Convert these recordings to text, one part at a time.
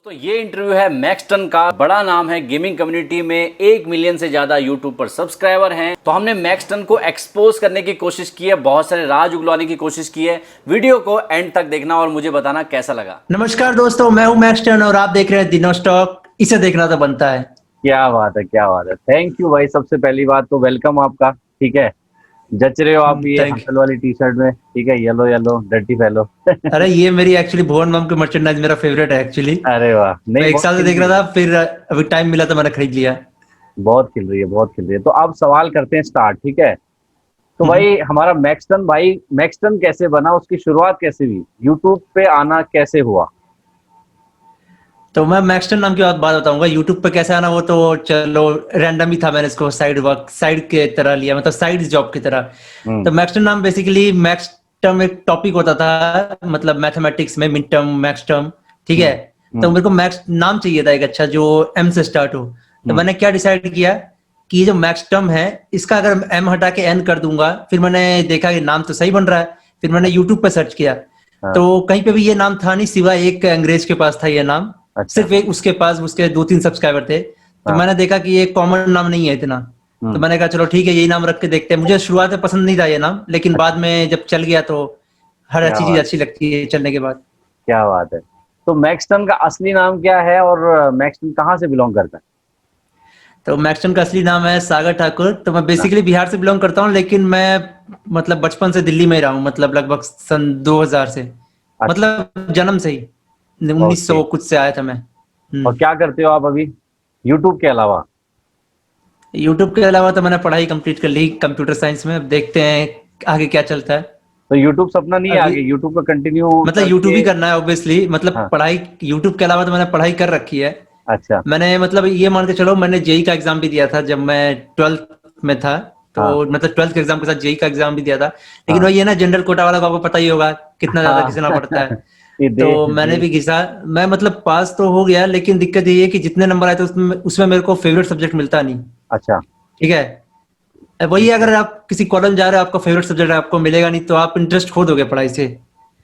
तो ये इंटरव्यू है मैक्सटन का। बड़ा नाम है गेमिंग कम्युनिटी में, 1 मिलियन से ज्यादा यूट्यूब पर सब्सक्राइबर हैं। तो हमने मैक्सटन को एक्सपोज करने की कोशिश की है, बहुत सारे राज उगलवाने की कोशिश की है। वीडियो को एंड तक देखना और मुझे बताना कैसा लगा। नमस्कार दोस्तों, मैं हूं मैक्सटन और आप देख रहे हैं दिनो स्टॉक। इसे देखना तो बनता है। क्या बात है, क्या बात है। थैंक यू भाई। सबसे पहली बात तो वेलकम आपका। ठीक है, जच रहे हो आप ये थैंक हसल वाली टी शर्ट में। ठीक है, येलो येलो डर्टी फेलो। अरे ये मेरी एक्चुअली भुवन मम की मर्चेंडाइज मेरा फेवरेट है एक्चुअली। अरे वाह, मैं नहीं एक बहुत साल से खिल देख रही रहा है, था, फिर अभी टाइम मिला तो मैंने खरीद लिया। बहुत खिल रही है, बहुत खिल रही है। तो अब सवाल करते हैं स्टार्ट। ठीक है, तो हम्म। भाई हमारा मैक्सटन भाई, मैक्सटन कैसे बना, उसकी शुरुआत कैसे हुई, यूट्यूब पे आना कैसे हुआ? तो मैं मैक्सटन नाम की बात बताऊंगा। यूट्यूब पे कैसे आना वो तो चलो रैंडम ही था, मैंने इसको साइड वर्क साइड के तरह लिया, मतलब साइड जॉब की तरह। हम्म। तो मैक्सटन नाम बेसिकली मैक्सटर्म एक टॉपिक होता था, मतलब मैथमेटिक्स में मिड टर्म मैक्सटर्म। ठीक है। हम्म। तो हम्म। मेरे को मैक्स नाम चाहिए था एक अच्छा जो एम से स्टार्ट हो। तो हम्म। मैंने क्या डिसाइड किया कि ये जो मैक्सटर्म है इसका अगर एम हटा के एन कर दूंगा, फिर मैंने देखा कि नाम तो सही बन रहा है। फिर मैंने यूट्यूब पे सर्च किया हाँ। तो कहीं पे भी ये नाम था नहीं, सिवाय एक अंग्रेज के पास था ये नाम। अच्छा। सिर्फ एक उसके पास उसके 2-3 सब्सक्राइबर थे। तो हाँ। मैंने देखा कि ये कॉमन नाम नहीं है इतना। तो हम्म। मैंने कहा चलो ठीक है, यही नाम रख के देखते हैं। मुझे शुरुआत में पसंद नहीं था ये नाम, लेकिन बाद अच्छा। में जब चल गया तो हर क्या अच्छी चीज बात, अच्छी लगती है चलने के बाद। क्या बात है। तो मैक्सटन का असली नाम क्या है और मैक्सटन कहाँ से बिलोंग करता तो मैक्सटन का असली नाम है सागर ठाकुर। तो मैं है? बेसिकली बिहार से बिलोंग करता हूँ, लेकिन मैं मतलब बचपन से दिल्ली में ही रहा हूँ, मतलब लगभग सन 2000 से, अच्छा। मतलब जन्म से ही ओके। 1900 कुछ से आया था मैं। और क्या करते हो आप अभी यूट्यूब के अलावा? यूट्यूब के अलावा तो मैंने पढ़ाई कंप्लीट कर ली कंप्यूटर साइंस में। अब देखते हैं आगे क्या चलता है। तो यूट्यूब सपना नहीं है अभी आगे यूट्यूब का कंटिन्यू मतलब यूट्यूब करके? ही करना है ऑब्वियसली, मतलब हाँ। पढ़ाई यूट्यूब के अलावा तो मैंने पढ़ाई कर रखी है। अच्छा। मैंने मतलब ये मान के चलो, मैंने जेई का एग्जाम भी दिया था जब मैं 12th में था। तो हाँ। मतलब 12th के एग्जाम के साथ जेई का एग्जाम भी दिया था। लेकिन हाँ। वही है ना, जनरल कोटा वाला को आपको पता ही होगा कितना ज्यादा हाँ। घिसना पड़ता है। ये तो देश मैंने देश। भी घिसा। मैं मतलब पास तो हो गया, लेकिन दिक्कत ये है कि जितने नंबर आए थे उसमें उसमें मेरे को फेवरेट सब्जेक्ट मिलता नहीं। अच्छा। ठीक है। वही ठीक है, है। अगर आप किसी कॉलेज जा रहे हो आपका फेवरेट सब्जेक्ट आपको मिलेगा नहीं तो आप इंटरेस्ट खो दोगे पढ़ाई से।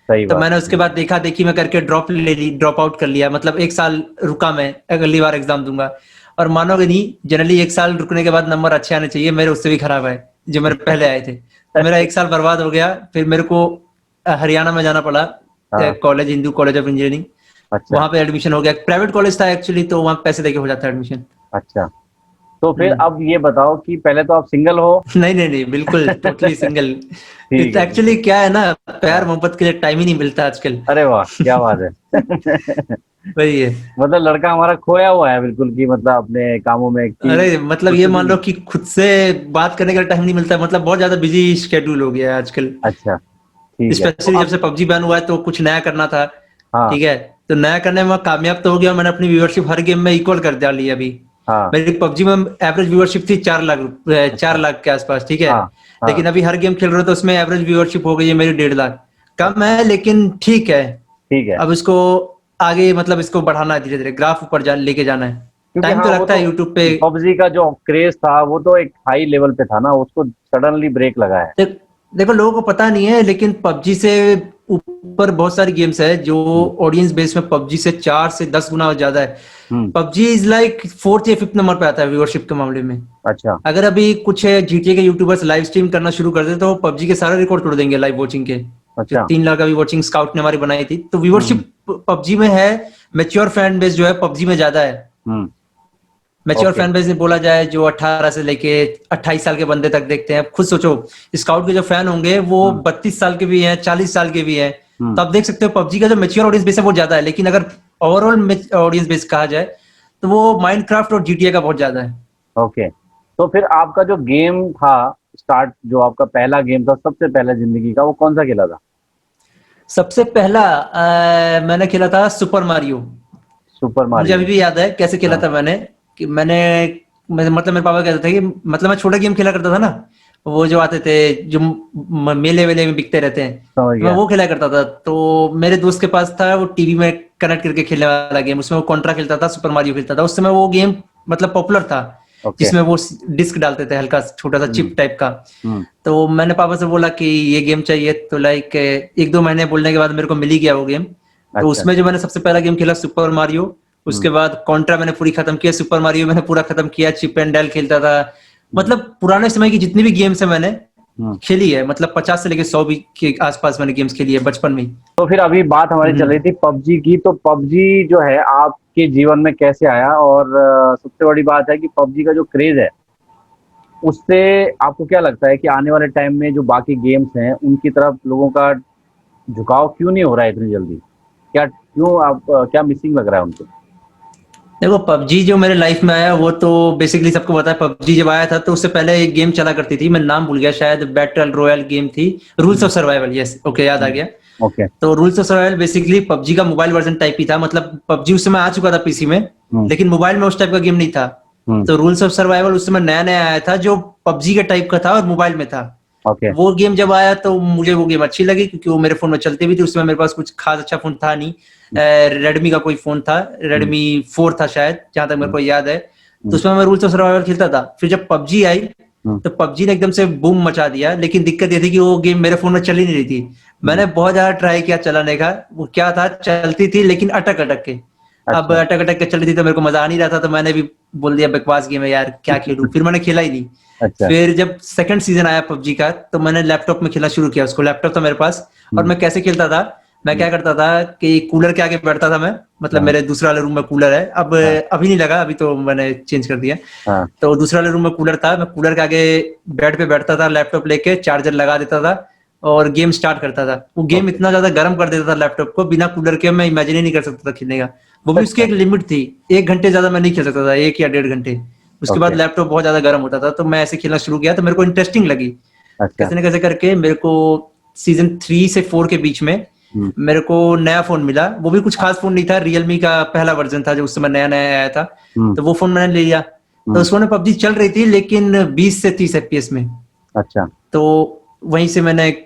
सही तो बात मैंने है, उसके सही बाद बात। देखा देखी में करके ड्रॉप आउट कर लिया, मतलब एक साल रुका मैं, अगली बार एग्जाम दूंगा। और मानोगे नहीं, जनरली एक साल रुकने के बाद नंबर अच्छे आने चाहिए, मेरे उससे भी खराब है जो मेरे पहले आए थे। तो मेरा एक साल बर्बाद हो गया। फिर मेरे को हरियाणा में जाना पड़ा, हाँ। College Hindu college of engineering. अच्छा। वहां पे एडमिशन हो गया, प्राइवेट कॉलेज था एक्चुअली, तो वहां पैसे देके हो जाता है एडमिशन। अच्छा। तो फिर अब ये बताओ कि पहले तो आप सिंगल हो। नहीं नहीं नहीं, बिल्कुल टोटली सिंगल। ठीक है, एक्चुअली क्या है ना, प्यार हाँ। मोहब्बत के लिए टाइम ही नहीं मिलता आजकल। अरे वाह, क्या बात है। वही है। मतलब लड़का हमारा खोया हुआ है बिल्कुल, कि मतलब अपने कामों में कि अरे मतलब ये फुर्सत ही मान लो नहीं। कि खुद से बात करने का टाइम नहीं मिलता, मतलब बहुत ज्यादा बिजी शेड्यूल हो गया है आजकल। अच्छा। ठीक है, तो स्पेशली जब अब। से पबजी बैन हुआ है तो कुछ नया करना था। हाँ। ठीक है। तो नया करने में मैं कामयाब तो हो गया, मैंने अपनी व्यूअरशिप हर गेम में इक्वल कर डाली अभी। हाँ। मेरी पबजी में एवरेज व्यूअरशिप थी 4 लाख, चार अच्छा। लाख के आसपास। ठीक है। हाँ। हाँ। लेकिन अभी हर गेम खेल रहे हो तो उसमें एवरेज व्यूअरशिप हो गई है मेरी 1.5 लाख। कम अच्छा। है लेकिन ठीक है। ठीक है। अब इसको आगे मतलब इसको बढ़ाना है, धीरे धीरे ग्राफ ऊपर लेके जाना है। क्योंकि टाइम हाँ, तो वो लगता तो है यूट्यूब पे। पबजी का जो क्रेज था वो तो एक हाई लेवल पे था ना, उसको सडनली ब्रेक लगा है। देखो लोगों को पता नहीं है, लेकिन पबजी से ऊपर बहुत सारी गेम्स है जो हम्म। ऑडियंस बेस में पबजी से 4 से 10 गुना ज्यादा है। हम्म। पबजी इज लाइक 4th या 5th नंबर पे आता है व्यूअरशिप के मामले में। अच्छा। अगर अभी कुछ जीटीए के यूट्यूबर्स लाइव स्ट्रीम करना शुरू कर दे तो पबजी के सारे रिकॉर्ड तोड़ देंगे लाइव वॉचिंग के। जो अच्छा। 3 लाख अभी वॉचिंग स्काउट ने हमारी बनाई थी, तो हम्म। व्यूअरशिप पबजी में है। मेच्योर फैन बेस जो है पबजी में ज्यादा है। हम्म। Mature okay. फैन बेस में बोला जाए जो 18 से लेके 28 साल के बंदे तक देखते हैं। खुद सोचो, स्काउट के जो फैन होंगे वो हम्म। 32 साल के भी हैं, 40 साल के भी हैं। हम्म। तो आप देख सकते हो पबजी का जो मेच्योर ऑडियंस बेस है वो ज्यादा है, लेकिन अगर ओवरऑल ऑडियंस बेस कहा जाए तो वो माइनक्राफ्ट और जीटीए का बहुत ज्यादा है। ओके। तो फिर आपका जो गेम था स्टार्ट, जो आपका पहला गेम था सबसे पहला जिंदगी का, वो कौन सा खेला था? सबसे पहला मैंने खेला था सुपर मारियो। सुपर मुझे अभी मारियो। भी याद है कैसे खेला हाँ। था मैंने। कि मतलब मेरे पापा कहते थे कि मतलब मैं छोटा गेम खेला करता था ना, वो जो आते थे जो मेले वेले में बिकते रहते हैं, समझ तो मैं गया। वो खेला करता था। तो मेरे दोस्त के पास था वो टीवी में कनेक्ट करके खेलने वाला गेम, उसमें वो कॉन्ट्रा खेलता था, सुपर मारियो खेलता था। उस समय वो गेम मतलब पॉपुलर था, ओके। जिसमें वो डिस्क डालते थे, हल्का छोटा सा हम्म। चिप टाइप का। हम्म। तो मैंने पापा से बोला कि ये गेम चाहिए, तो लाइक 1-2 महीने बोलने के बाद मेरे को मिल ही गया वो गेम। तो अच्छा। उसमें जो मैंने सबसे पहला गेम खेला सुपर मारियो, उसके बाद कॉन्ट्रा मैंने पूरी खत्म किया, सुपर मारियो मैंने पूरा खत्म किया, चिप एंड डेल खेलता था। मतलब पुराने समय की जितनी भी गेम्स है मैंने खेली है, मतलब 50 से लेके 100 भी के आसपास मैंने गेम्स खेली है बचपन में ही। तो फिर अभी बात हमारी चल रही थी पबजी की, तो पबजी जो है आपके जीवन में कैसे आया? और सबसे बड़ी बात है कि पबजी का जो क्रेज है उससे आपको क्या लगता है कि आने वाले टाइम में जो बाकी गेम्स हैं उनकी तरफ लोगों का झुकाव क्यों नहीं हो रहा है इतनी जल्दी? क्या मिसिंग लग रहा है उनको? देखो पबजी जो मेरे लाइफ में आया वो तो बेसिकली सबको पता है। पबजी जब आया था तो उससे पहले एक गेम चला करती थी, मैं नाम भूल गया, शायद बैटल रॉयल गेम थी, rules of survival. Yes, okay, याद आ गया। ओके। तो rules of survival basically PUBG का मोबाइल वर्जन टाइप ही था। मतलब पबजी उस समय आ चुका था पीसी में, लेकिन मोबाइल में उस टाइप का गेम नहीं था। तो रूल्स ऑफ सर्वाइवल उस समय नया नया आया था जो पबजी के टाइप का था और मोबाइल में था। ओके। वो गेम जब आया तो मुझे वो गेम अच्छी लगी क्योंकि वो मेरे फोन में चलती भी थी। उस समय मेरे पास कुछ खास अच्छा फोन था नहीं, रेडमी का कोई फोन था, रेडमी 4 था शायद, जहां तक मेरे को याद है। तो उसमें मैं रूल्स ऑफ सर्वाइवल खेलता था। फिर जब पबजी आई तो पबजी ने एकदम से बूम मचा दिया, लेकिन दिक्कत ये थी कि वो गेम मेरे फोन में चल ही नहीं रही थी। मैंने बहुत ज्यादा ट्राई किया चलाने का, वो क्या था, चलती थी लेकिन अटक अटक के। अब अटक अटक के चल रही थी तो मेरे को मजा आ नहीं रहा था, तो मैंने भी बोल दिया बकवास गेम है यार, क्या खेलूं। फिर मैंने खेला ही नहीं। अच्छा। फिर जब सेकंड सीजन आया पबजी का तो मैंने लैपटॉप में खेलना शुरू किया उसको। लैपटॉप था मेरे पास, और मैं कैसे खेलता था, मैं क्या करता था कि कूलर के आगे बैठता था मैं, मतलब मेरे दूसरे वाले रूम में कूलर है, अब अभी नहीं लगा, अभी तो मैंने चेंज कर दिया। तो दूसरे वाले रूम में कूलर था, मैं कूलर के आगे बेड पे बैठता था, लैपटॉप लेके चार्जर लगा देता था और गेम स्टार्ट करता था। वो गेम इतना ज्यादा गर्म कर देता था लैपटॉप को, बिना कूलर के मैं इमेजिन ही नहीं कर सकता था खेलने का। वो भी उसकी एक लिमिट थी, 1 घंटे ज्यादा मैं नहीं खेल सकता था, 1 या 1.5 घंटे। उसके बाद लैपटॉप बहुत ज्यादा गर्म होता था, तो मैं ऐसे खेलना शुरू किया तो मेरे को इंटरेस्टिंग लगी। कैसे न कैसे करके मेरे को सीजन 3 से 4 के बीच में मेरे को नया फोन मिला। वो भी कुछ खास फोन नहीं था, रियलमी का पहला वर्जन था जो उस समय नया नया आया था। तो वो फोन मैंने ले लिया। तो उस फोन में पबजी चल रही थी लेकिन 20 से 30 FPS में। अच्छा। तो वहीं से मैंने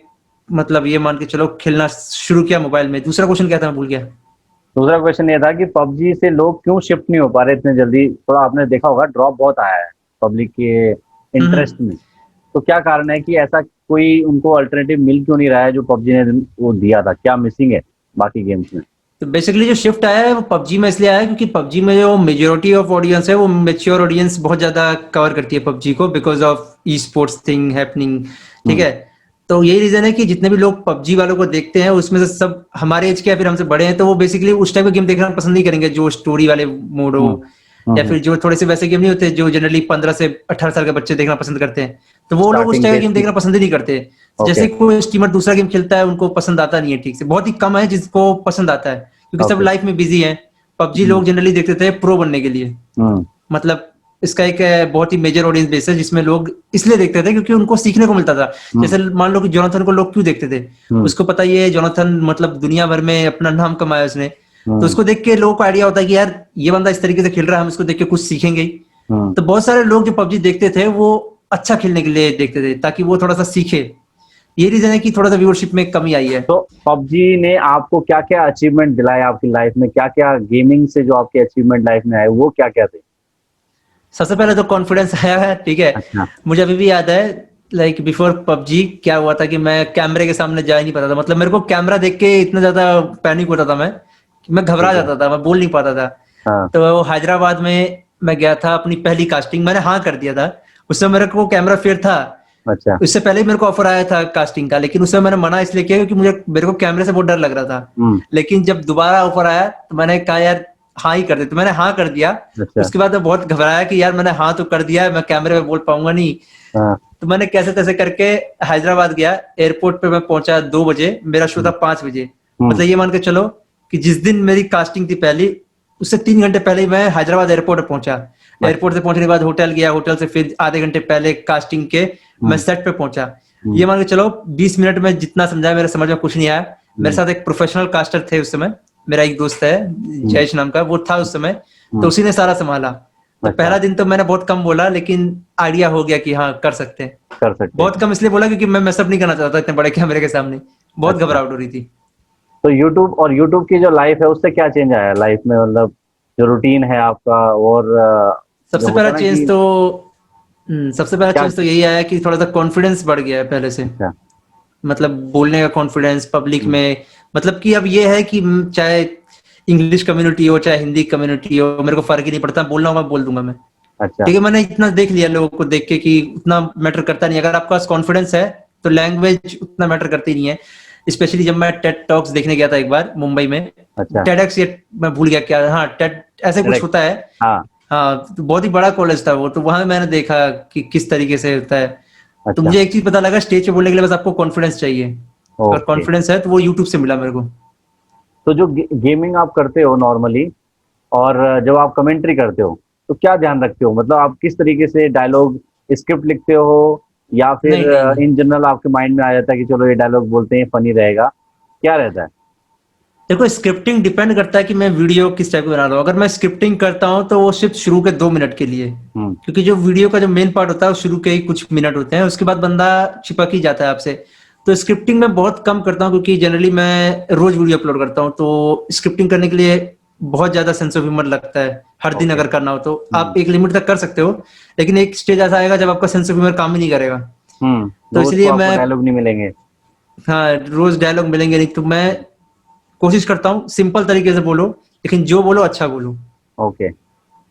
मतलब ये मान के चलो खेलना शुरू किया मोबाइल में। दूसरा क्वेश्चन क्या था, मैं भूल गया। दूसरा क्वेश्चन ये था कि पबजी से लोग क्यों शिफ्ट नहीं हो पा रहे इतने जल्दी? थोड़ा आपने देखा होगा ड्रॉप बहुत आया है पब्लिक के इंटरेस्ट में, तो क्या कारण है कि ऐसा कोई उनको अल्टरनेटिव मिल क्यों नहीं रहा है जो पबजी ने वो दिया था? क्या मिसिंग है बाकी गेम्स में? तो बेसिकली जो शिफ्ट आया है वो पबजी में इसलिए आया है क्योंकि पबजी में जो मेजोरिटी ऑफ ऑडियंस है वो मेच्योर ऑडियंस बहुत ज्यादा कवर करती है पबजी को, because of e sports thing happening. ठीक है, तो यही रीजन है कि जितने भी लोग पबजी वालों को देखते हैं उसमें से सब हमारे एज के या फिर हमसे बड़े हैं, तो वो बेसिकली उस टाइप का गेम देखना पसंद नहीं करेंगे जो स्टोरी वाले मोड हो, या फिर जो थोड़े से वैसे गेम नहीं होते जो जनरली 15 से 18 साल के बच्चे देखना पसंद करते हैं, तो वो लोग उस टाइप का गेम देखना पसंद ही नहीं करते। जैसे कोई स्ट्रीमर दूसरा गेम खेलता है उनको पसंद आता नहीं है, ठीक से, बहुत ही कम है जिसको पसंद आता है क्योंकि सब लाइफ में बिजी है। पबजी लोग जनरली देखते थे प्रो बनने के लिए, मतलब इसका एक बहुत ही मेजर ऑडियंस बेस है जिसमें लोग इसलिए देखते थे क्योंकि उनको सीखने को मिलता था। जैसे मान लो कि जोनाथन को लोग क्यों देखते थे, उसको पता ही है जोनाथन मतलब दुनिया भर में अपना नाम कमाया उसने, तो उसको देख के लोगों को आइडिया होता है कि यार ये बंदा इस तरीके से खेल रहा है, हम इसको देख के कुछ सीखेंगे। तो बहुत सारे लोग जो पबजी देखते थे वो अच्छा खेलने के लिए देखते थे ताकि वो थोड़ा सा सीखे। ये रीजन है कि थोड़ा सा व्यूअरशिप में कमी आई है। तो पबजी ने आपको क्या क्या अचीवमेंट दिलाया आपकी लाइफ में? क्या क्या गेमिंग से जो आपके अचीवमेंट लाइफ में आए वो क्या क्या थे? सबसे पहले तो कॉन्फिडेंस आया है, ठीक है। अच्छा। मुझे अभी भी याद है लाइक बिफोर पबजी क्या हुआ था कि मैं कैमरे के सामने जा ही नहीं पाता था। मतलब मेरे को कैमरा देख के इतना ज्यादा पैनिक होता था मैं घबरा जाता था, मैं बोल नहीं पाता था। तो हैदराबाद में मैं गया था अपनी पहली कास्टिंग, मैंने हाँ कर दिया था। उस समय मेरे को कैमरा फेयर था। अच्छा। उससे पहले मेरे को ऑफर आया था कास्टिंग का, लेकिन उस समय मैंने मना इसलिए किया क्योंकि मेरे को कैमरे से बहुत डर लग रहा था। लेकिन जब दोबारा ऑफर आया तो मैंने कहा यार हाँ ही कर दे, तो मैंने हाँ कर दिया। अच्छा। उसके बाद मैं बहुत घबराया कि यार मैंने हाँ तो कर दिया, मैं कैमरे में बोल पाऊंगा नहीं। तो मैंने कैसे तैसे करके हैदराबाद गया। एयरपोर्ट पे मैं पहुंचा 2 बजे, मेरा शो था 5 बजे। मतलब ये मान के चलो कि जिस दिन मेरी कास्टिंग थी पहली, उससे 3 घंटे पहले ही मैं हैदराबाद एयरपोर्ट पहुंचा। एयरपोर्ट से पहुंचने के बाद होटल गया, होटल से फिर आधे घंटे पहले कास्टिंग के मैं सेट पे पहुंचा। ये मान के चलो 20 मिनट में जितना समझा मेरे समझ में कुछ नहीं आया। मेरे साथ एक प्रोफेशनल कास्टर थे उस समय, मेरा एक दोस्त है जयेश नाम का, वो था उस समय, तो उसी ने सारा संभाला। तो पहला दिन तो मैंने बहुत कम बोला लेकिन आइडिया हो गया कि हाँ कर सकते हैं। बहुत कम इसलिए बोला क्योंकि मैं मैसअप नहीं करना चाहता इतने बड़े कैमरे के सामने, बहुत घबराहट हो रही थी। तो यूट्यूब की जो लाइफ है उससे क्या चेंज आया लाइफ में? मतलब जो रूटीन है आपका, और सबसे पहला चेंज तो यही आया कि थोड़ा सा कॉन्फिडेंस बढ़ गया है पहले से। मतलब बोलने का कॉन्फिडेंस पब्लिक में, मतलब कि अब ये है कि चाहे इंग्लिश कम्युनिटी हो चाहे हिंदी कम्युनिटी हो, मेरे को फर्क ही नहीं पड़ता, बोलना होगा बोल दूंगा मैं। अच्छा। ठीक है, मैंने इतना देख लिया लोगों को देख के कि उतना मैटर करता नहीं। अगर आपके पास कॉन्फिडेंस है तो लैंग्वेज उतना मैटर करती नहीं है। स्पेशली जब मैं टेड टॉक्स देखने गया था एक बार मुंबई में, अच्छा। टेडक्स, ये मैं भूल गया क्या, हाँ टेड ऐसे कुछ Correct. होता है। हाँ। हाँ, तो बहुत ही बड़ा कॉलेज था वो, तो वहां मैंने देखा कि किस तरीके से होता है। तो अच्छा। मुझे एक चीज पता लगा, स्टेज पे बोलने के लिए बस आपको कॉन्फिडेंस चाहिए। अगर ओके। कॉन्फिडेंस है तो वो यूट्यूब से मिला मेरे को। तो जो गेमिंग आप करते हो नॉर्मली, और जब आप कमेंट्री करते हो तो क्या ध्यान रखते हो? मतलब आप किस तरीके से डायलॉग स्क्रिप्ट लिखते हो, या नहीं फिर नहीं, इन जनरल आपके माइंड में आ जाता है कि चलो ये डायलॉग बोलते हैं फनी रहेगा, क्या रहता है? देखो स्क्रिप्टिंग डिपेंड करता है कि मैं वीडियो किस टाइप की बना रहा हूँ। अगर मैं स्क्रिप्टिंग करता हूँ तो वो सिर्फ शुरू के 2 मिनट के लिए, हम्म। क्योंकि जो वीडियो का जो मेन पार्ट होता है वो शुरू के ही कुछ मिनट होते हैं, उसके बाद बंदा चिपक ही जाता है आपसे। तो स्क्रिप्टिंग मैं बहुत कम करता हूँ, क्योंकि जनरली मैं रोज वीडियो अपलोड करता हूँ, तो स्क्रिप्टिंग करने के लिए बहुत ज्यादा सेंस ऑफ ह्यूमर लगता है। हर दिन ओके। अगर करना हो तो आप एक लिमिट तक कर सकते हो, लेकिन एक स्टेज ऐसा आएगा जब आपका सेंस ऑफ ह्यूमर काम ही नहीं करेगा। तो रोज को इसलिए आपको मैं, डायलॉग नहीं मिलेंगे। हाँ रोज डायलॉग मिलेंगे नहीं, तो मैं कोशिश करता हूँ सिंपल तरीके से बोलो, लेकिन जो बोलो अच्छा बोलो। ओके।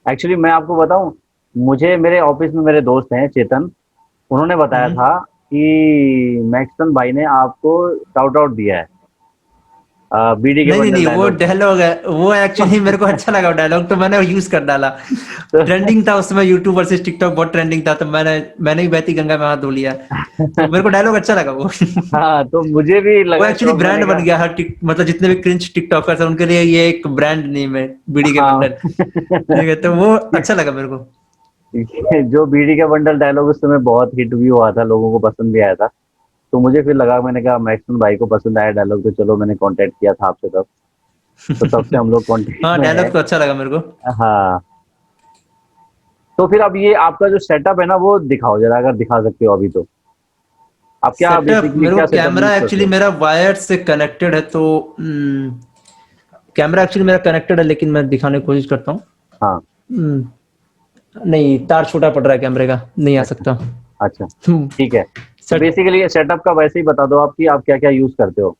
एक्चुअली मैं आपको बताऊं, मुझे मेरे ऑफिस में मेरे दोस्त हैं चेतन, उन्होंने बताया हम्म। था कि मैक्सटन भाई ने आपको शाउट आउट दिया है बीडी के नहीं नहीं बंडल नहीं, वो डायलॉग डायलॉग है, वो एक्चुअली मेरे को अच्छा लगा डायलॉग, तो मैंने यूज कर डाला। ट्रेंडिंग था उस समय, यूट्यूब वर्सेस टिकटॉक बहुत ट्रेंडिंग था, तो मैंने ही बहती गंगा में हाथ धो लिया। तो मेरे को डायलॉग अच्छा लगा वो। हाँ, तो मुझे भी वो लगा एक्चुअली शौक, ब्रांड मैंने बन कहा गया हर मतलब जितने भी क्रिंज टिकटॉकर्स हैं उनके लिए ये एक ब्रांड नेम है, बीड़ी के हाँ। बंडल। ठीक है, तो वो अच्छा लगा मेरे को। जो बीडी का बंडल डायलॉग उस समय बहुत हिट भी हुआ था, लोगों को पसंद भी आया था, तो मुझे फिर लगा, मैंने कहा मैक्सटन भाई को पसंद आया डायलॉग, तो चलो मैंने कांटेक्ट किया था आपसे तब, तो तब से हम लोग कांटेक्ट हाँ में है। डायलॉग तो अच्छा लगा मेरे को। हाँ। तो फिर अब ये आपका जो सेटअप है ना, वो दिखाओ जरा, अगर दिखा सकते हो अभी तो। आप क्या सेटअप, बेसिकली मेरे क्या को सेटअप यूज कैमरा करते एक्चुअली हो? मेरा वायर से कनेक्टेड है, तो कैमरा एक्चुअली मेरा कनेक्टेड है, लेकिन मैं दिखाने की कोशिश करता हूँ। हाँ। हम्म, नहीं तार छोटा पड़ रहा है कैमरे का, नहीं आ अच्छा। सकता। अच्छा। हम्म, ठीक है, तो सेट बेसिकली ये सेटअप का वैसे ही बता दो आप कि आप क्या क्या यूज करते हो।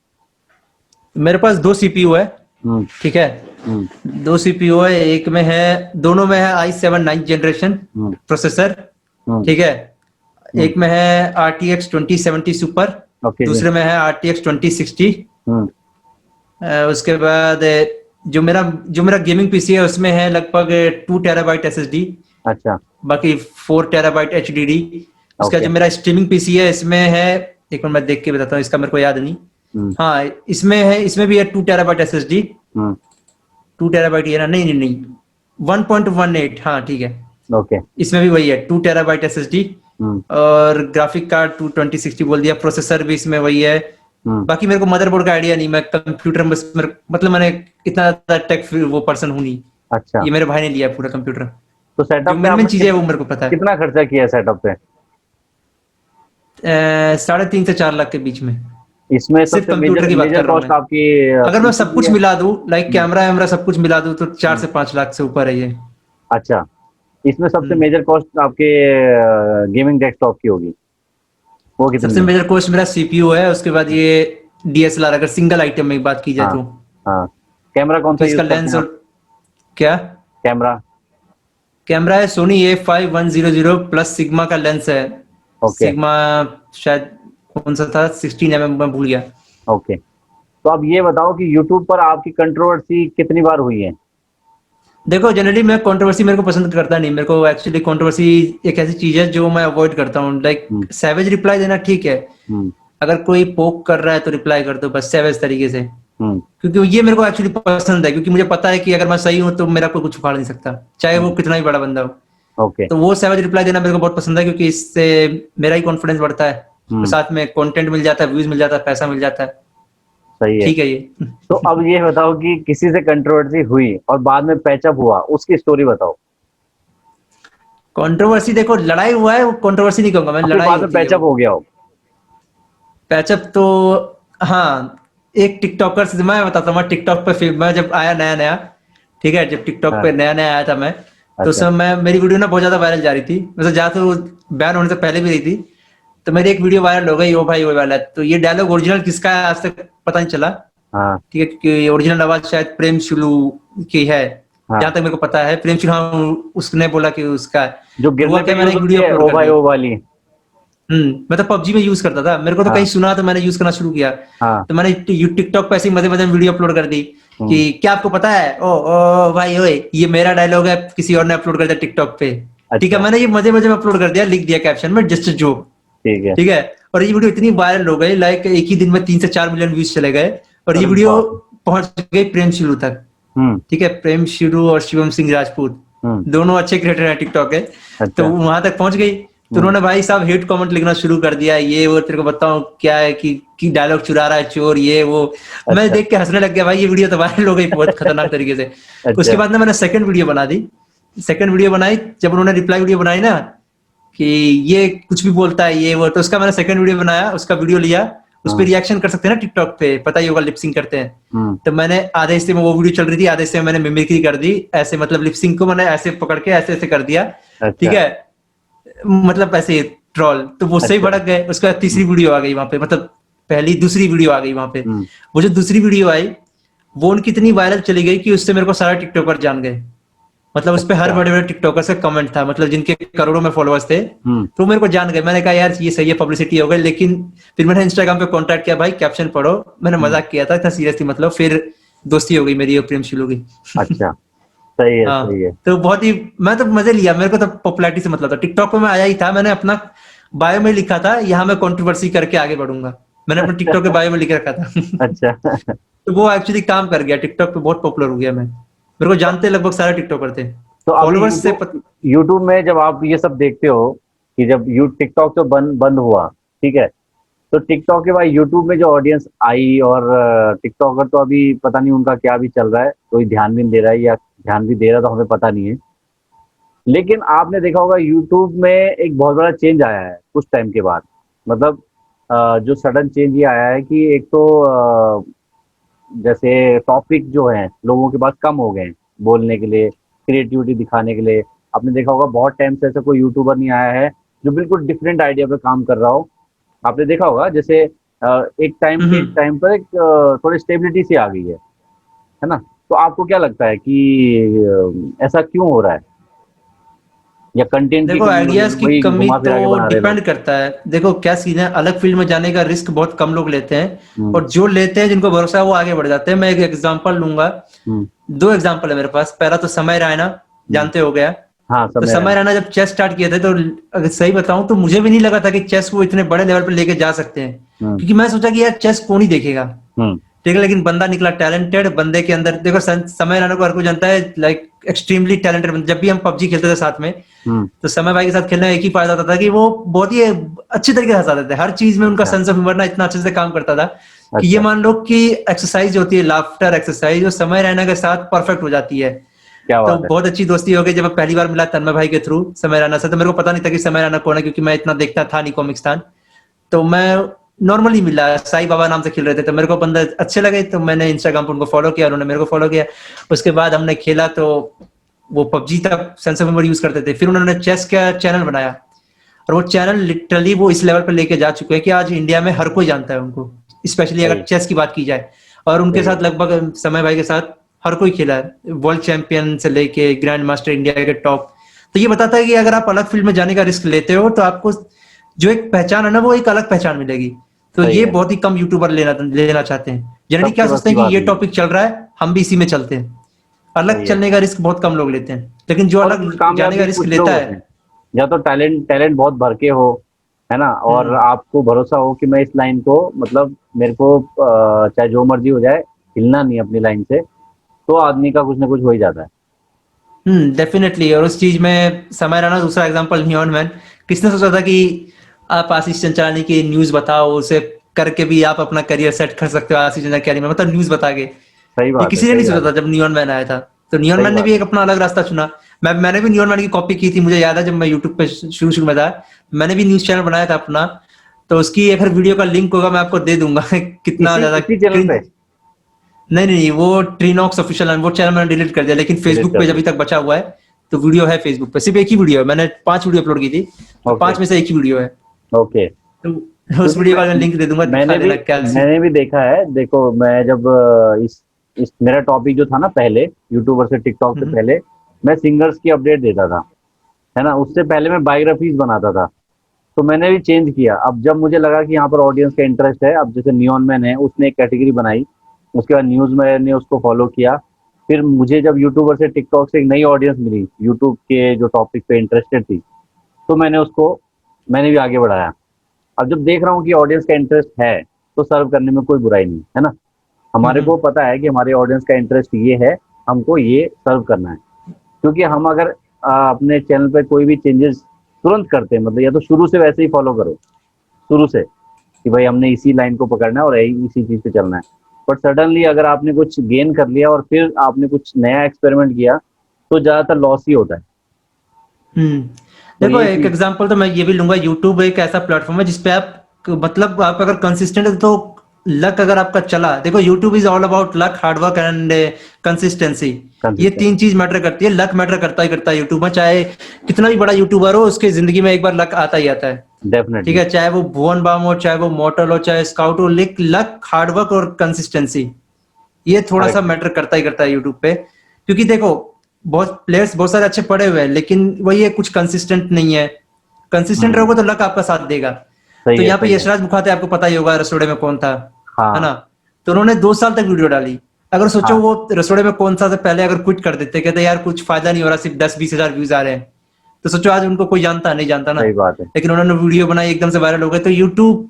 मेरे पास 2 CPU है। हम्म। ठीक है, हम्म। 2 CPU है, एक में है, दोनों में है i7 9th जनरेशन हम्म। प्रोसेसर। हम्म। ठीक है, हम्म। एक में है RTX 2070 सुपर, ओके जी। दूसरे में है RTX 2060। हम्म। उसके बाद जो मेरा गेमिंग पीसी है उसमें है लगभग 2 TB SSD, अच्छा। बाकी 4 TB HDD। उसका ओके। जो मेरा स्ट्रीमिंग पीसी है इसमें है, एक मिनट मैं देख के बताता हूँ, इसका मेरे को याद नहीं। हम्म। हाँ इसमें है, इसमें भी है 2 TB SSD। हम्म। 2 TB है ना, नहीं नहीं नहीं, 1.18, हाँ ठीक है। ओके। इसमें भी वही है 2 TB SSD, हम्म। और ग्राफिक कार्ड 2060 बोल दिया, प्रोसेसर भी इसमें वही है। हम्म। बाकी मेरे को मदरबोर्ड का आइडिया नहीं, मैं कंप्यूटर में मतलब मैंने इतना ज्यादा टेक वो पर्सन हूँ नहीं। अच्छा। ये मेरे भाई ने लिया है पूरा कंप्यूटर, तो जो सेटअप पे मेन मेन आपने चीजें है वो मेरे को पता है। कितना खर्चा किया है सेटअप पे? 3.5 से 4 लाख के बीच में, इसमें सिर्फ सबसे कंप्यूटर मेजर की बात मेजर कर रहा हूँ कॉस्ट मैं। आपकी अगर मैं पीसी सब की कुछ है? मिला दूं, लाइक हम्म। कैमरा वैमरा सब कुछ मिला दूं, तो चार हम्म। से पांच लाख से ऊपर है ये। अच्छा, इसमें सबसे हम्म। मेजर कॉस्ट आपके गेमिंग डेस्कटॉप की होगी, वो कितनी सबसे है? मेजर कॉस्ट मेरा CPU है, उसके बाद ये DSLR, अगर सिंगल आइटम में बात की जाए हाँ। तो। हाँ। कैमरा कौन सा क्योंकि इसका यूज करते लेंस हैं आप? और क्या, कैमरा? कैमरा है सोनी A5100 प्लस सिग्मा का लेंस है। ओके। सिग्मा, शायद कौन सा था, 16 mm, मैं भूल गया। ओके। तो अब ये बताओ कि यूट्यूब पर आपकी कंट्रोवर्सी कितनी बार हुई है? देखो जनरली मैं कंट्रोवर्सी मेरे को पसंद करता नहीं, मेरे को एक्चुअली कंट्रोवर्सी एक ऐसी चीज है जो मैं अवॉइड करता हूँ। लाइक हम्म। सैवेज रिप्लाई देना ठीक है, हम्म। अगर कोई पोक कर रहा है तो रिप्लाई कर दो बस सैवेज तरीके से, हम्म। क्योंकि ये मेरे को एक्चुअली पसंद है, क्योंकि मुझे पता है कि अगर मैं सही हूँ तो मेरा कोई कुछ उखाड़ नहीं सकता, चाहे वो हम्म। कितना ही बड़ा बंदा हो। ओके। तो वो सैवेज रिप्लाई देना मेरे को बहुत पसंद है, क्योंकि इससे मेरा ही कॉन्फिडेंस बढ़ता है, और हम्म। साथ में कंटेंट मिल जाता है, व्यूज मिल जाता है, पैसा मिल जाता है। सही है। ठीक है ये। तो अब ये बताओ कि किसी से कंट्रोवर्सी हुई और बाद में पैचअप हुआ, उसकी स्टोरी बताओ। कंट्रोवर्सी देखो, लड़ाई हुआ है, वो कंट्रोवर्सी नहीं कहूंगा मैं, और फिर लड़ाई बाद में होती है पैचअप वो। हो गया हो। पैचअप तो, हाँ, एक टिकटॉकर से मैं बताता हूँ, मैं टिकटॉक पे फिर मैं जब आया नया नया, ठीक है, जब टिकटॉक हाँ। पे नया नया आया था मैं, तो उस अच्छा। समय मेरी वीडियो ना बहुत ज्यादा वायरल जा रही थी, वैसे जा तो बैन होने से पहले भी रही थी। तो मेरी एक वीडियो वायरल हो गई, ओ भाई वो वाला, तो ये डायलॉग ओरिजिनल किसका है आज तक पता नहीं चला। हाँ ठीक है, क्योंकि ओरिजिनल आवाज शायद प्रेम शुलू की है, हाँ। जहां तक मेरे को पता है। प्रेम शुलू, हाँ, उसने बोला कि उसका है। जो तो हुआ गिरने क्या, पे मैंने यूज एक होती वीडियो है, अपलोड ओ कर भाई दी। ओ वाली। मैं तो पबजी में यूज करता था, मेरे को तो कहीं हाँ सुना तो मैंने यूज करना शुरू किया। हाँ। तो मैंने टिकटॉक पे ऐसी मजे मजे में वीडियो अपलोड कर दी कि क्या आपको पता है, ओ ओ भाई ओए, ये मेरा डायलॉग है, किसी और ने अपलोड कर दिया टिकटॉक पे। ठीक है, अच्छा। मैंने ये मजे मजे में अपलोड कर दिया, लिख दिया कैप्शन में जस्ट जोक। ठीक है। ठीक है, और ये वीडियो इतनी वायरल हो गई, लाइक एक ही दिन में 3 से 4 मिलियन व्यूज चले गए। और ये अरे वीडियो बाप रे। पहुंच गई प्रेम शुरू तक। हम्म ठीक है, प्रेम शुरू और शिवम सिंह राजपूत हम्म। दोनों अच्छे क्रिएटर हैं टिकटॉक के। तो अच्छा। वहां तक पहुंच गई, तो हम्म। उन्होंने भाई साहब हेट कमेंट लिखना शुरू कर दिया, ये वो तेरे को बताऊं क्या है कि डायलॉग चुरा रहा है चोर, ये वो। मैं अच्छा। देख के हंसने लग गया, भाई ये वीडियो तो वायरल हो गई बहुत खतरनाक तरीके से। उसके अच्छा। बाद ना मैंने सेकंड वीडियो बना दी। सेकंड वीडियो बनाई, जब उन्होंने रिप्लाई वीडियो बनाई ना कि ये कुछ भी बोलता है ये वो, तो उसका मैंने सेकंड वीडियो बनाया, उसका वीडियो लिया। उस पर हाँ। रिएक्शन कर सकते हैं ना टिकटॉक पे, पता ही होगा, लिपसिंग करते हैं। हम्म। तो मैंने आधे हिस्से में वो वीडियो चल रही थी, आधे हिस्से में मैंने मिमिक्री कर दी ऐसे, मतलब लिपसिंग को मैंने ऐसे पकड़ के ऐसे ऐसे कर दिया। ठीक अच्छा। है, मतलब ऐसे ट्रॉल, तो वो सही अच्छा। भड़क गए। उसके बाद तीसरी वीडियो आ गई वहां पे, मतलब पहली दूसरी वीडियो आ गई वहां पे। हम्म। वो जो दूसरी वीडियो आई, वो उनकी इतनी वायरल चली गई कि उससे मेरे को सारा टिकटॉकर जान गए। मतलब उस पे हर अच्छा। बड़े बड़े टिकटॉकर का कमेंट था, मतलब जिनके करोड़ों में फॉलोअर्स थे, हम्म। तो मेरे को जान गए। मैंने कहा यार ये सही है, पब्लिसिटी हो गई। लेकिन फिर मैंने इंस्टाग्राम पे कांटेक्ट किया, भाई कैप्शन पढ़ो। मैंने हम्म। मजाक किया था, इतना सीरियस थी, मतलब फिर दोस्ती हो गई मेरी और प्रेम शिलू की। अच्छा। सही है हाँ, सही है। तो बहुत ही, मैं तो मजे लिया, मेरे को तो पॉपुलैरिटी से मतलब था। टिकटॉक पे मैं आया ही था, मैंने अपना बायो में लिखा था यहाँ मैं कंट्रोवर्सी करके आगे बढ़ूंगा। मैंने अपने टिकटॉक के बायो में लिख रखा था। अच्छा। तो वो एक्चुअली काम कर गया, टिकटॉक पे बहुत पॉपुलर हो गया मैं। मेरे को जानते लगभग सारे टिकटॉकर थे, तो अभी फॉलोवर्स से यूट्यूब में जब आप ये सब देखते हो कि जब यू टिकटॉक तो बंद बंद हुआ, ठीक है, तो टिकटॉक के बाद यूट्यूब में जो ऑडियंस आई, और टिकटॉकर तो अभी पता नहीं उनका क्या भी चल रहा है, कोई ध्यान भी नहीं दे रहा है, या ध्यान भी दे रहा तो हमें पता नहीं है। लेकिन आपने देखा होगा यूट्यूब में एक बहुत बड़ा चेंज आया है कुछ टाइम के बाद। मतलब जो सडन चेंज ये आया है कि एक तो जैसे टॉपिक जो है लोगों के पास कम हो गए हैं बोलने के लिए, क्रिएटिविटी दिखाने के लिए। आपने देखा होगा बहुत टाइम से ऐसा कोई यूट्यूबर नहीं आया है जो बिल्कुल डिफरेंट आइडिया पे काम कर रहा हो। आपने देखा होगा जैसे एक टाइम पर एक थोड़ी स्टेबिलिटी सी आ गई है ना? तो आपको क्या लगता है कि ऐसा क्यों हो रहा है, या कंटेंट की देखो, कमी हो रही है, आइडियाज की वही कमी घुमा तो फिरा के बना रहे लोग? डिपेंड करता है। देखो क्या सीन है, अलग फील्ड में जाने का रिस्क बहुत कम लोग लेते हैं, हम्म और जो लेते हैं जिनको भरोसा है वो आगे बढ़ जाते हैं। मैं एक एग्जांपल लूंगा, हम्म 2 एग्जांपल है मेरे पास। पहला तो समय रैना, हम्म। जानते हो गया। हाँ, तो समय समय रहना। रैना जब चेस स्टार्ट किए थे, तो अगर सही बताऊं तो मुझे भी नहीं लगा था कि चेस वो इतने बड़े लेवल पे लेके जा सकते हैं। हम्म क्योंकि मैं सोचा कि यार चेस कौन ही देखेगा। हम्म। ठीक है, लेकिन बंदा निकला टैलेंटेड। बंदे के अंदर देखो, समय रैना को हर कोई जानता है, लाइक एक्सट्रीमली टैलेंटेड। जब भी हम पबजी खेलते थे साथ में, हम्म। तो समय भाई के साथ खेलने में एक ही फायदा होता था कि वो बहुत ही अच्छी तरीके से हंसाते थे। हर चीज में उनका अच्छा सेंस ऑफ ह्यूमर ना इतना अच्छे से काम करता था कि ये अच्छा। मान लो कि एक्सरसाइज होती है, लाफ्टर एक्सरसाइज, वो समय रैना के साथ परफेक्ट हो जाती है। क्या तो बात है। बहुत अच्छी दोस्ती हो गई। जब मैं पहली बार मिला तन्मय भाई के थ्रू समय रैना से, तो मेरे को पता नहीं था कि समय रैना कौन है, क्योंकि मैं इतना देखता था नहीं कॉमिक्स था। तो मैं नॉर्मली मिला, साई बाबा नाम से खेल रहे थे, तो मेरे को बंदे अच्छे लगे, तो मैंने इंस्टाग्राम पर उनको फॉलो किया, उन्होंने मेरे को फॉलो किया। उसके बाद हमने खेला, तो वो पबजी तक सेंस ऑफ ह्यूमर यूज करते थे। फिर उन्होंने चेस का चैनल बनाया, और वो चैनल लिटरली वो इस लेवल पे लेके जा चुके हैं कि आज इंडिया में हर कोई जानता है उनको, स्पेशली अगर सही चेस की बात की जाए। और उनके सही है। साथ लगभग समय भाई के साथ हर कोई खेला है, वर्ल्ड चैंपियन से लेके ग्रैंड मास्टर इंडिया के टॉप। तो ये बताता है कि अगर आप अलग फील्ड में जाने का रिस्क लेते हो, तो आपको जो एक पहचान है ना, वो एक अलग पहचान मिलेगी। तो सही ये है। बहुत ही कम यूट्यूबर लेना चाहते हैं। जनरली क्या सबके बस सोचते की हैं कि बात ये नहीं है। टॉपिक चल रहा है, हम भी इसी में चलते हैं। अलग सही है। चलने का रिस्क बहुत कम लोग लेते हैं, लेकिन जो और अलग उसमें कामयाब जाने का भी रिस्क कुछ लोग लेता होते है। हैं, या तो टैलेंट टैलेंट बहुत भर के हो, है ना, और हम्म आपको भरोसा हो कि मैं इस लाइन को, मतलब मेरे को चाहे जो मर्जी हो जाए, हिलना नहीं अपनी लाइन से, तो आदमी का कुछ ना कुछ हो ही जाता है। डेफिनेटली। और उस चीज में समय रहना दूसरा एग्जांपल, न्यून मैन। किसने सोचा था कि आप आशीष चंचलानी की न्यूज बताओ, उसे करके भी आप अपना करियर सेट कर सकते हो आशीष चंचलानी कैरियर में, मतलब न्यूज बता के। सही ये बात है किसी ने सही नहीं सोचा बात था है। जब नियॉन मैन आया था। तो नियॉन सही मैन ने भी बात एक है। अपना अलग रास्ता चुना। मैंने भी नियॉन मैन की कॉपी की थी, मुझे याद है जब मैं यूट्यूब पे शुरू शुरू में था, मैंने भी न्यूज चैनल बनाया था अपना। तो उसकी एक वीडियो का लिंक होगा, मैं आपको दे दूंगा। कितना इसी ज्यादा इसी चैनल cringe- पे नहीं नहीं, वो ट्रीनॉक्स ऑफिशियल, वो चैनल मैंने डिलीट कर दिया, लेकिन डिलीट फेसबुक कर पेज दिया? अभी तक बचा हुआ है। तो वीडियो है फेसबुक पे, सिर्फ एक ही वीडियो है, मैंने 5 वीडियो अपलोड की थी, तो ओके 5 में से एक ही वीडियो है। ओके। तो उस वीडियो का मैं लिंक दे दूंगा, दिखा देना क्या सीन। मैंने भी देखा है। देखो मैं जब इस मेरा टॉपिक जो था ना पहले, यूट्यूबर से टिकटॉक से हम्म, पहले, मैं सिंगर्स की अपडेट देता था, है ना। उससे पहले मैं बायोग्राफीज बनाता था। तो मैंने भी चेंज किया। अब जब मुझे लगा कि यहाँ पर ऑडियंस का इंटरेस्ट है, अब जैसे नियॉन मैन है, उसने एक कैटेगरी बनाई, उसके बाद न्यूज मैन ने उसको फॉलो किया। फिर मुझे जब यूट्यूबर से टिकटॉक से एक नई ऑडियंस मिली, यूट्यूब के जो टॉपिक पे इंटरेस्टेड थी, तो मैंने भी आगे बढ़ाया। अब जब देख रहा हूँ कि ऑडियंस का इंटरेस्ट है, तो सर्व करने में कोई बुराई नहीं है ना। हमारे हम्म, को पता है कि हमारे ऑडियंस का इंटरेस्ट ये है, हमको ये सर्व करना है। क्योंकि हम अगर अपने चैनल पे कोई भी चेंजेस तुरंत करते हैं, मतलब या तो शुरू से वैसे ही फॉलो करो, शुरू से कि भाई हमने इसी लाइन को पकड़ना है और यही इसी चीज पे चलना है। बट सडनली अगर आपने कुछ गेन कर लिया और फिर आपने कुछ नया एक्सपेरिमेंट किया, तो ज्यादातर लॉस ही होता है। हम्म। तो देखो ये एक चीज एग्जांपल तो मैं ये भी लूंगा, यूट्यूब एक ऐसा प्लेटफॉर्म है जिसपे आप मतलब आप अगर कंसिस्टेंट है तो लक अगर आपका चला, देखो YouTube is all about luck, hard work and consistency. ये कंसिस्टेंट, तीन चीज मैटर करती है, लक मैटर करता ही करता है यूट्यूब में, चाहे कितना भी बड़ा यूट्यूबर हो उसके जिंदगी में एक बार लक आता ही आता है। ठीक डेफिनेटली। है, चाहे वो भुवन बाम हो, चाहे वो मोटल हो, चाहे स्काउट हो, लक, हार्डवर्क और कंसिस्टेंसी, ये थोड़ा सा करेक्ट। मैटर करता ही करता है यूट्यूब पे। क्योंकि देखो बहुत प्लेयर्स बहुत सारे अच्छे पड़े हुए हैं, लेकिन वही है कुछ कंसिस्टेंट नहीं है। कंसिस्टेंट हम्म। रहोगे तो लक आपका साथ देगा। तो सही है, यहाँ पे सही है। यशराज मुखाते आपको पता ही होगा रसोड़े में कौन था, है हाँ। ना। तो उन्होंने 2 साल तक वीडियो डाली। अगर सोचो हाँ, वो रसोड़े में कौन सा से पहले अगर क्विट कर देते, कहते यार कुछ फायदा नहीं हो रहा, सिर्फ 10-20 हजार व्यूज आ रहे हैं, तो सोचो आज उनको कोई जानता नहीं जानता ना। सही बात है। लेकिन उन्होंने वीडियो बनाई, एकदम से वायरल हो गए। तो यूट्यूब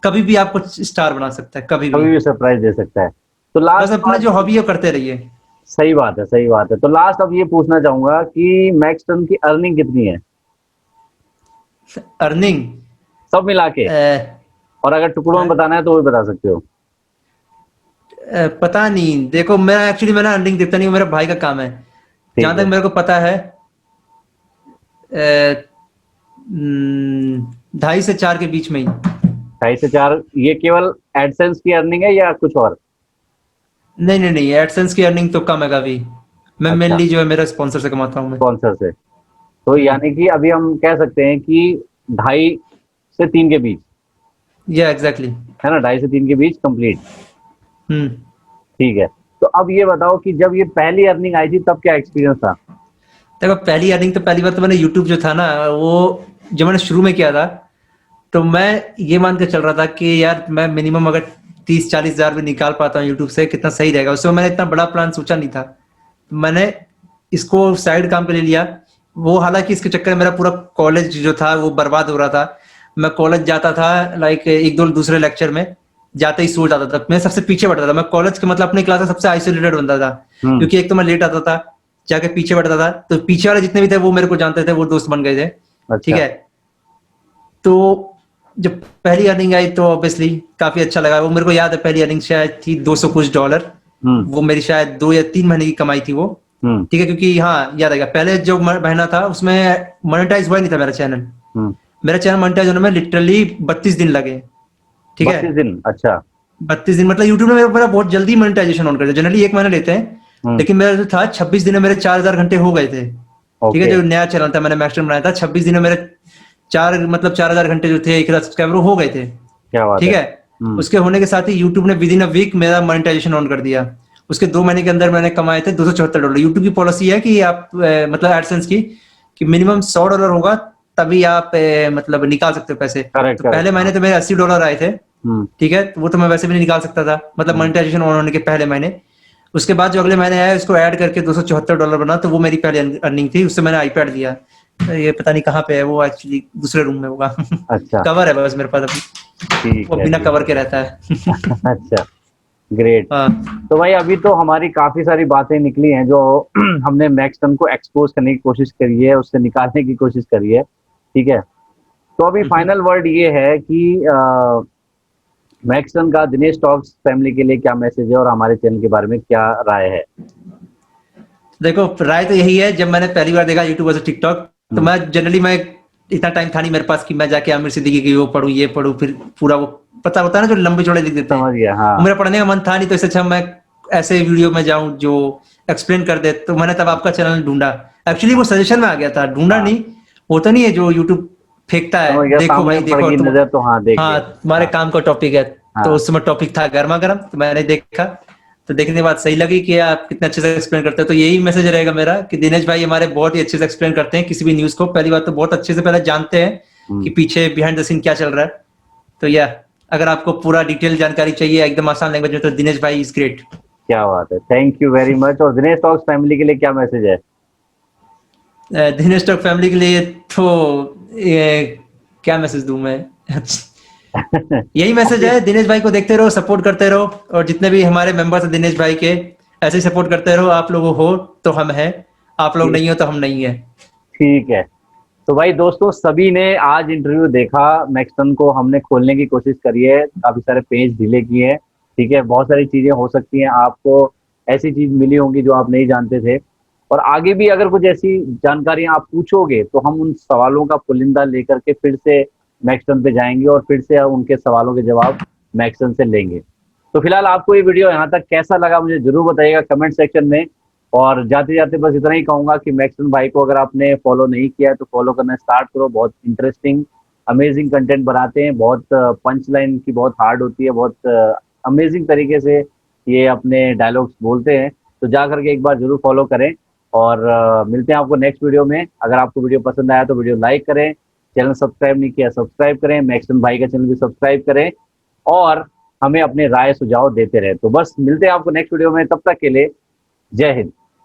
कभी भी आपको स्टार बना सकता है, कभी भी। कभी भी सरप्राइज दे सकता है। तो बस लास्ट अपना बात, जो हॉबी है वो करते रहिए। सही बात है, सही बात है। तो लास्ट अब ये पूछना चाहूंगा कि मैक्सटन की अर्निंग कितनी है, अर्निंग सब मिला के? और अगर टुकड़ों में बताना है तो वो भी बता सकते हो। पता नहीं, देखो मैं एक्चुअली मैंने अर्निंग देता नहीं हूँ, मेरे भाई का काम है। जहां ठीक तक है। मेरे को पता है 2.5 से 4 के बीच में ही। 2.5 से 4, ये केवल एडसेंस की अर्निंग है या कुछ और? नहीं नहीं नहीं, एडसेंस की अर्निंग तो कम है काफी। मैं अच्छा, मेनली जो है मेरा स्पॉन्सर से कमाता हूँ मैं। स्पॉन्सर से। तो हम्म, यानी कि अभी हम कह सकते हैं कि 2.5 से 3 के बीच, या एग्जैक्टली। है ना, 2.5 से 3 के बीच कंप्लीट। हम्म। ठीक है। तो अब ये बताओ कि जब ये पहली अर्निंग आई थी तब क्या एक्सपीरियंस था? देखो पहली अर्निंग तो पहली बार तो मैंने यूट्यूब जो था ना वो जब मैंने शुरू में किया था, तो मैं ये मान के चल रहा था कि यार मैं मिनिमम अगर 30-40 हजार भी निकाल पाता हूँ यूट्यूब से कितना सही रहेगा। उसमें मैंने इतना बड़ा प्लान सोचा नहीं था। मैंने इसको साइड काम पे ले लिया। वो हालांकि इसके चक्कर में मेरा पूरा कॉलेज जो था वो बर्बाद हो रहा था। मैं कॉलेज जाता था, लाइक एक दो दूसरे लेक्चर में जाते ही सो जाता था, मैं सबसे पीछे बैठता था। मैं कॉलेज के मतलब अपनी क्लास का सबसे आइसोलेटेड बनता था, हम्म। क्योंकि एक तो मैं लेट आता था, जाके पीछे बैठता था, तो पीछे वाले जितने भी थे वो मेरे को जानते थे, वो दोस्त बन गए थे। ठीक अच्छा। है। तो जब पहली अर्निंग आई तो ऑब्वियसली काफी अच्छा लगा। वो मेरे को याद है पहली अर्निंग शायद थी 200 कुछ डॉलर। हम्म। वो मेरी शायद 2 या 3 महीने की कमाई थी वो। हम्म। ठीक है, क्योंकि हाँ याद आएगा पहले जो महीना था उसमें मोनेटाइज हुआ नहीं था मेरा चैनल। हम्म। मेरा चैनल मोनेटाइज होने में लिटरली 32 दिन लगे। ठीक है, 32 दिन, अच्छा। 32 दिन मतलब यूट्यूब ने मेरा बहुत जल्दी मोनेटाइजेशन ऑन कर दिया। जनरली 1 महीना लेते हैं, हम्म। लेकिन मेरा जो था 26 दिन में मेरे 4000 घंटे हो गए थे। ठीक है, ओके। जो नया चैनल था मैंने मैक्सटन बनाया था, 26 दिन में मेरे 4000 घंटे जो थे 1,000 सब्सक्राइबर हो गए थे। क्या बात ठीक है। है। उसके होने के साथ ही यूट्यूब ने विद इन अ वीक मेरा मोनेटाइजेशन ऑन कर दिया। उसके 2 महीने के अंदर मैंने कमाए थे $274। यूट्यूब की पॉलिसी है कि आप मतलब एडसेंस की कि मिनिमम $100 होगा तभी आप मतलब निकाल सकते हो पैसे। करेक्ट, तो करेक्ट, पहले हाँ। महीने तो मेरे $80 आए थे। हम्म। ठीक है, तो वो तो मैं वैसे भी नहीं निकाल सकता था, मतलब हम्म। मोनेटाइजेशन ऑन होने के पहले महीने। उसके बाद जो अगले महीने आया उसको ऐड करके $274 बना, तो वो मेरी पहली अर्निंग थी। उससे मैंने आईपैड लिया। तो ये पता नहीं कहाँ पे है वो, एक्चुअली दूसरे रूम में होगा। अच्छा। कवर है बस मेरे पास अभी, ठीक वो है, बिना ठीक कवर के रहता है। है। अच्छा, ग्रेट। हाँ। तो भाई अभी तो हमारी काफी सारी बातें निकली हैं जो हमने मैक्सटन को एक्सपोज करने की कोशिश करी है, उससे निकालने की कोशिश करी है। ठीक है। तो अभी फाइनल वर्ड ये है कि मैक्सटन का दिनेश टॉक्स फैमिली के लिए क्या मैसेज है और हमारे चैनल के बारे में क्या राय है? देखो राय तो यही है, जब मैंने पहली बार देखा यूट्यूब से टिकटॉक, तो हम्म। मैं जनरली मैं इतना टाइम था नहीं मेरे पास कि मैं जाके आमिर सिद्दीकी की वो पढूं ये पढूं, फिर पूरा वो पता होता है ना जो लंबे चौड़े लिख देते हैं, समझ गया, हाँ। वो मेरा पढ़ने का मन था नहीं। तो इससे अच्छा मैं ऐसे वीडियो में जाऊं जो एक्सप्लेन कर दे। तो मैंने तब आपका चैनल ढूंढा। एक्चुअली वो सजेशन में आ गया था, ढूंढा हाँ। नहीं। होता नहीं है जो यूट्यूब फेंकता है, समझ गया, देखो सामने भाई देखो पड़ गई तुम, नजर तो हाँ देख हाँ लिया। तुम्हारे हाँ, काम का टॉपिक है। हाँ। तो उस समय टॉपिक था गर्मा गर्म, तो मैंने देखा, तो देखने के बाद सही लगी कि आप कितने अच्छे से एक्सप्लेन करते हो। तो यही मैसेज रहेगा मेरा कि दिनेश भाई हमारे बहुत ही अच्छे से एक्सप्लेन करते हैं किसी भी न्यूज को। पहली बात तो बहुत अच्छे से पहले जानते हैं कि पीछे बिहाइंड द सीन क्या चल रहा है। तो अगर आपको पूरा डिटेल जानकारी चाहिए एकदम आसान लैंग्वेज में, तो दिनेश भाई इज ग्रेट। क्या बात है, थैंक यू वेरी मच। और दिनेश टॉक्स फैमिली के लिए क्या मैसेज है? दिनेश टॉक फैमिली के लिए तो क्या मैसेज दूं मैं? यही मैसेज है, दिनेश भाई को देखते रहो, सपोर्ट करते रहो, और जितने भी हमारे मेंबर्स हैं दिनेश भाई के, ऐसे ही सपोर्ट करते रहो। आप लोग हो तो हम हैं, आप लोग नहीं हो तो हम नहीं है। ठीक है। तो भाई दोस्तों, सभी ने आज इंटरव्यू देखा, मैक्सटन को हमने खोलने की कोशिश करी है, काफी सारे पेज ढीले किए हैं। ठीक है, बहुत सारी चीजें हो सकती हैं, आपको ऐसी चीज मिली होंगी जो आप नहीं जानते थे। और आगे भी अगर कुछ ऐसी जानकारियां आप पूछोगे तो हम उन सवालों का पुलिंदा लेकर के फिर से मैक्सटन पे जाएंगे और फिर से उनके सवालों के जवाब मैक्सटन से लेंगे। तो फिलहाल आपको ये वीडियो यहाँ तक कैसा लगा मुझे जरूर बताइएगा कमेंट सेक्शन में। और जाते जाते बस इतना ही कहूंगा कि मैक्सटन भाई को अगर आपने फॉलो नहीं किया है तो फॉलो करना स्टार्ट करो। बहुत इंटरेस्टिंग अमेजिंग कंटेंट बनाते हैं, बहुत पंच लाइन की बहुत हार्ड होती है, बहुत अमेजिंग तरीके से ये अपने डायलॉग्स बोलते हैं। तो जा करके एक बार जरूर फॉलो करें। और मिलते हैं आपको नेक्स्ट वीडियो में। अगर आपको वीडियो पसंद आया तो वीडियो लाइक करें, चैनल सब्सक्राइब नहीं किया सब्सक्राइब करें, मैक्सटन भाई का चैनल भी सब्सक्राइब करें, और हमें अपने राय सुझाव देते रहे। तो बस मिलते हैं आपको नेक्स्ट वीडियो में, तब तक के लिए जय हिंद।